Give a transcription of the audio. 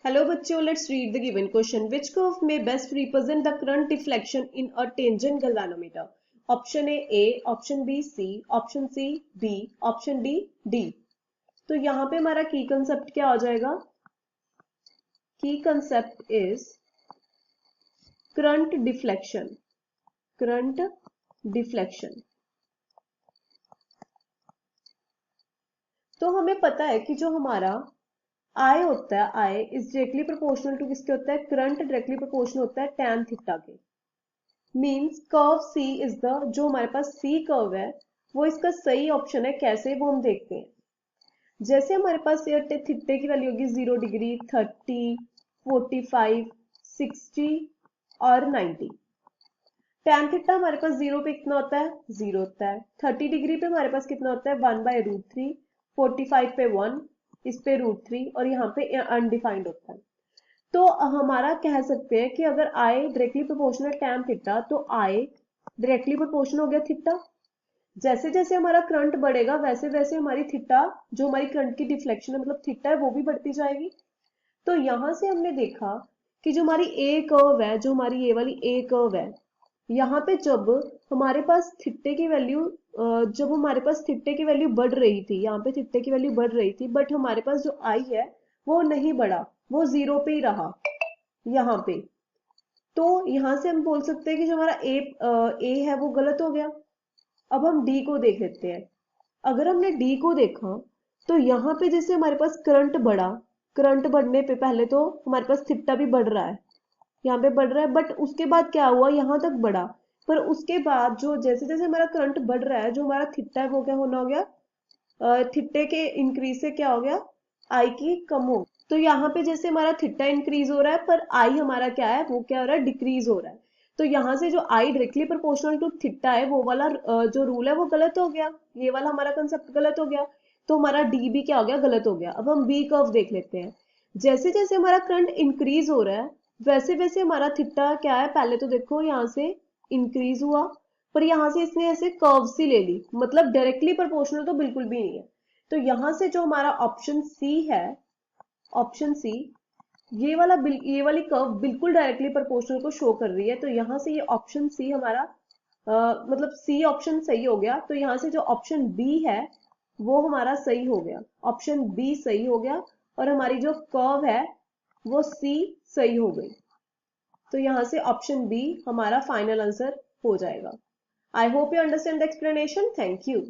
Hello बच्चों, let's read the given question. Which curve may best represent the current deflection in a tangent galvanometer? Option A, option B C, option C B, option D D. तो यहाँ पे हमारा की concept क्या हो जाएगा? की concept is current deflection. Current deflection. तो हमें पता है कि जो हमारा आई होता है, I is directly proportional to किसके होता है? करंट डायरेक्टली प्रोपोर्शनल होता है टैन थीटा के. Means curve C is the, जो हमारे पास सी कर्व है वो इसका सही ऑप्शन है. कैसे, वो हम देखते हैं. जैसे हमारे पास थीटे की वैल्यू होगी 0 डिग्री, 30, 45, 60 और 90. टैन थीटा हमारे पास 0 पे कितना होता है? 0 होता है. 30 डिग्री पे हमारे पास कितना होता है? 1/√3. 45 पे 1, इस पे √3 और यहाँ पे अनडिफाइंड होता है. तो हमारा कह सकते हैं कि अगर आई डायरेक्टली प्रोपोर्शनल टैन थीटा, तो आई डायरेक्टली प्रोपोर्शनल हो गया थीटा. जैसे जैसे हमारा करंट बढ़ेगा वैसे वैसे हमारी थीटा, जो हमारी करंट की डिफ्लेक्शन है मतलब थीटा है, वो भी बढ़ती जाएगी. तो यहां से हमने देखा कि जो हमारी ए कर्व है, जो हमारी ये वाली ए कर्व है, यहाँ पे जब हमारे पास थीटे की वैल्यू, जब हमारे पास थीटे की वैल्यू बढ़ रही थी, यहाँ पे थीटे की वैल्यू बढ़ रही थी, बट हमारे पास जो आई है वो नहीं बढ़ा, वो 0 पे ही रहा यहाँ पे. तो यहां से हम बोल सकते हैं कि जो हमारा ए है वो गलत हो गया. अब हम डी को देख लेते हैं. अगर हमने डी को देखा तो यहाँ पे जैसे हमारे पास करंट बढ़ा, करंट बढ़ने पे पहले तो हमारे पास थीटा भी बढ़ रहा है, यहाँ पे बढ़ रहा है, बट उसके बाद क्या हुआ? यहाँ तक बढ़ा. पर उसके बाद जो जैसे जैसे हमारा करंट बढ़ रहा है, जो हमारा थीटा है वो क्या होना हो गया? थीटे के इंक्रीज से क्या हो गया? आई की कम हो. तो यहाँ पे जैसे हमारा थीटा इंक्रीज हो रहा है पर आई हमारा क्या है? वो क्या हो रहा है? डिक्रीज हो रहा है. तो यहाँ से जो I directly proportional to theta है वो वाला जो रूल है वो गलत हो गया. ये वाला हमारा कंसेप्ट गलत हो गया. तो हमारा डी भी क्या हो गया? गलत हो गया. अब हम बी कर्व देख लेते हैं. जैसे जैसे हमारा करंट इंक्रीज हो रहा है वैसे वैसे हमारा थीटा क्या है? पहले तो देखो यहाँ से इंक्रीज हुआ, पर यहाँ से इसने ऐसे कर्व सी ले ली, मतलब डायरेक्टली प्रोपोर्शनल तो बिल्कुल भी नहीं है. तो यहाँ से जो हमारा ऑप्शन सी है, ऑप्शन सी, ये वाली कर्व बिल्कुल डायरेक्टली प्रोपोर्शनल को शो कर रही है. तो यहाँ से ये ऑप्शन सी हमारा मतलब सी ऑप्शन सही हो गया. तो यहाँ से जो ऑप्शन बी है वो हमारा सही हो गया. ऑप्शन बी सही हो गया और हमारी जो कर्व है वो सी सही हो गई. तो यहाँ से ऑप्शन बी हमारा फाइनल आंसर हो जाएगा. I hope you understand the explanation. Thank you.